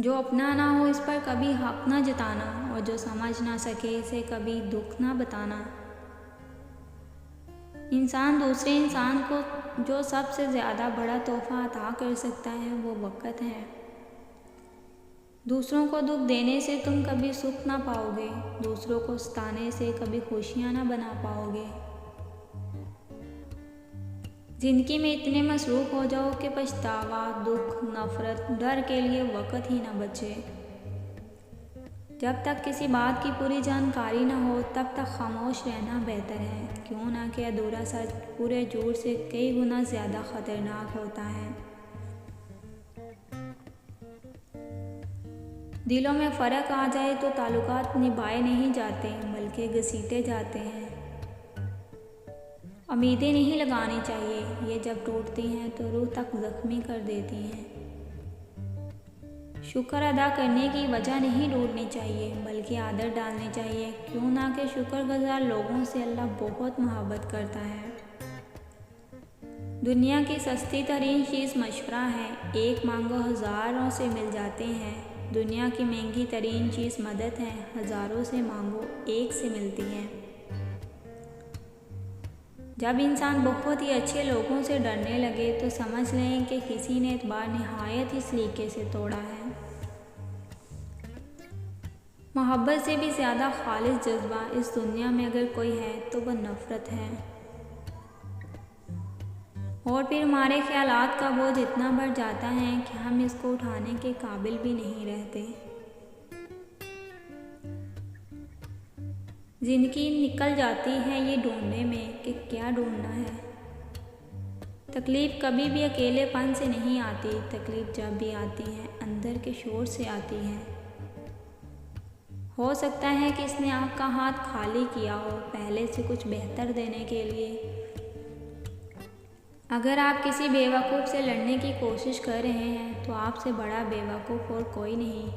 जो अपना ना हो इस पर कभी हक ना जताना, और जो समझ ना सके इसे कभी दुख ना बताना। इंसान दूसरे इंसान को जो सबसे ज़्यादा बड़ा तोहफा अता कर सकता है वो वक़्त है। दूसरों को दुख देने से तुम कभी सुख ना पाओगे, दूसरों को सताने से कभी खुशियाँ ना बना पाओगे। ज़िंदगी में इतने मसरूफ़ हो जाओ कि पछतावा, दुख, नफ़रत, डर के लिए वक़्त ही ना बचे। जब तक किसी बात की पूरी जानकारी ना हो तब तक खामोश रहना बेहतर है, क्यों ना कि अधूरा सच पूरे झूठ से कई गुना ज़्यादा ख़तरनाक होता है। दिलों में फ़र्क आ जाए तो ताल्लुकात निभाए नहीं जाते बल्कि घसीटे जाते हैं। उम्मीदें नहीं लगानी चाहिए, ये जब टूटती हैं तो रूह तक ज़ख्मी कर देती हैं। शुक्र अदा करने की वजह नहीं ढूंढनी चाहिए बल्कि आदत डालनी चाहिए, क्यों ना कि शुक्रगुज़ार लोगों से अल्लाह बहुत मोहब्बत करता है। दुनिया की सस्ती तरीन चीज़ मशवरा है, एक मांगो हज़ारों से मिल जाते हैं। दुनिया की महंगी तरीन चीज़ मदद है, हज़ारों से मांगो एक से मिलती है। जब इंसान बहुत ही अच्छे लोगों से डरने लगे तो समझ लें कि किसी ने एतबार निहायत ही सलीके से तोड़ा है। मोहब्बत से भी ज़्यादा खालिस जज्बा इस दुनिया में अगर कोई है तो वह नफ़रत है। और फिर हमारे ख्यालात का बोझ इतना बढ़ जाता है कि हम इसको उठाने के काबिल भी नहीं रहते। ज़िंदगी निकल जाती है ये ढूंढने में कि क्या ढूंढना है। तकलीफ़ कभी भी अकेलेपन से नहीं आती, तकलीफ़ जब भी आती है अंदर के शोर से आती है। हो सकता है कि इसने आपका हाथ खाली किया हो पहले से कुछ बेहतर देने के लिए। अगर आप किसी बेवकूफ़ से लड़ने की कोशिश कर रहे हैं तो आपसे बड़ा बेवकूफ़ और कोई नहीं।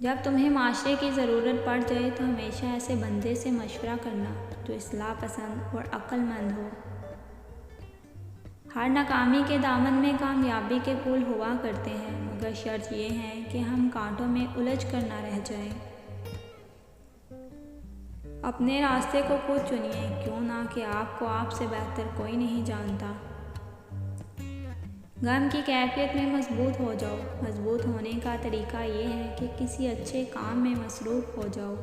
जब तुम्हें माशरे की ज़रूरत पड़ जाए तो हमेशा ऐसे बंदे से मशवरा करना जो इस्लाह पसंद और अक्लमंद हो। हर नाकामी के दामन में कामयाबी के फूल हुआ करते हैं, मगर शर्त यह है कि हम कांटों में उलझ कर ना रह जाएं। अपने रास्ते को खुद चुनिए, क्यों ना कि आपको आपसे बेहतर कोई नहीं जानता। गम की कैफियत में मजबूत हो जाओ। मजबूत होने का तरीका ये है कि किसी अच्छे काम में मसरूफ़ हो जाओ।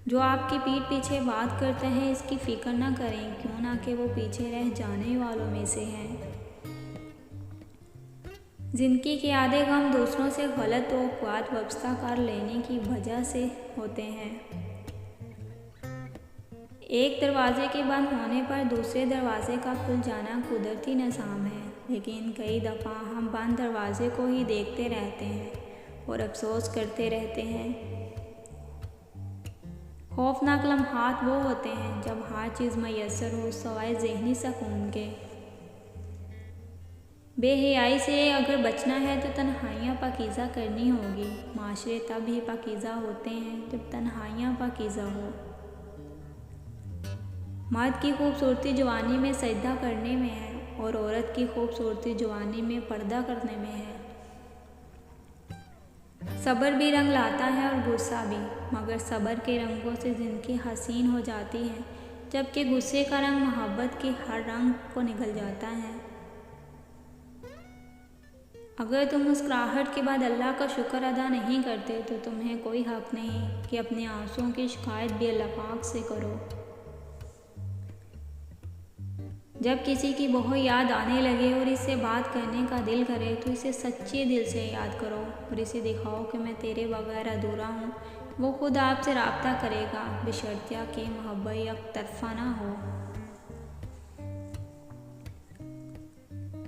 जो आपकी पीठ पीछे बात करते हैं इसकी फ़िक्र न करें, क्यों ना कि वो पीछे रह जाने वालों में से हैं। ज़िंदगी के आधे गम दूसरों से गलत तवक्कुआत वाबस्ता कर लेने की वजह से होते हैं। एक दरवाजे के बंद होने पर दूसरे दरवाजे का खुल जाना कुदरती निज़ाम है, लेकिन कई दफ़ा हम बंद दरवाजे को ही देखते रहते हैं और अफसोस करते रहते हैं। खौफनाक लम्हात वो होते हैं जब हर चीज़ मैसर हो सवाए ज़हनी सुकून के। बेहयाई से अगर बचना है तो तन्हाइयाँ पाकीज़ा करनी होगी। माशरे तब ही पाकीज़ा होते हैं जब तन्हाइयाँ पाकीज़ा हो। मर्द की खूबसूरती जवानी में सजदा करने में है और औरत की खूबसूरती जवानी में पर्दा करने में है। सब्र भी रंग लाता है और गुस्सा भी, मगर सब्र के रंगों से ज़िंदगी हसीन हो जाती है, जबकि गुस्से का रंग मोहब्बत के हर रंग को निगल जाता है। अगर तुम मुस्कुराहट के बाद अल्लाह का शुक्र अदा नहीं करते तो तुम्हें कोई हक़ नहीं कि अपने आंसुओं की शिकायत भी अल्लाह पाक से करो। जब किसी की बहुत याद आने लगे और इससे बात करने का दिल करे तो इसे सच्चे दिल से याद करो और इसे दिखाओ कि मैं तेरे बगैर अधूरा हूँ। वो खुद आपसे राब्ता करेगा, बशर्तिया कि मोहब्बत एक तरफा ना हो।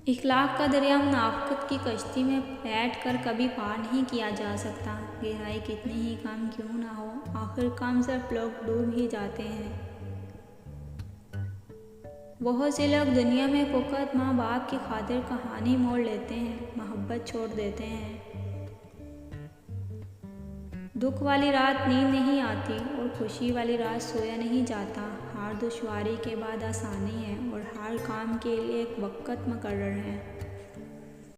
इखलाक का दरिया मुनाफ़िक़त की कश्ती में बैठ कर कभी पार नहीं किया जा सकता। गहराई कितनी ही कम क्यों ना हो, आखिर कम सिर्फ लोग डूब ही जाते हैं। बहुत से लोग दुनिया में फ़कत माँ बाप की खातिर कहानी मोड़ लेते हैं, मोहब्बत छोड़ देते हैं। दुख वाली रात नींद नहीं आती और खुशी वाली रात सोया नहीं जाता। हर दुश्वारी के बाद आसानी है और हर काम के लिए एक वक़्त मुकर्रर है।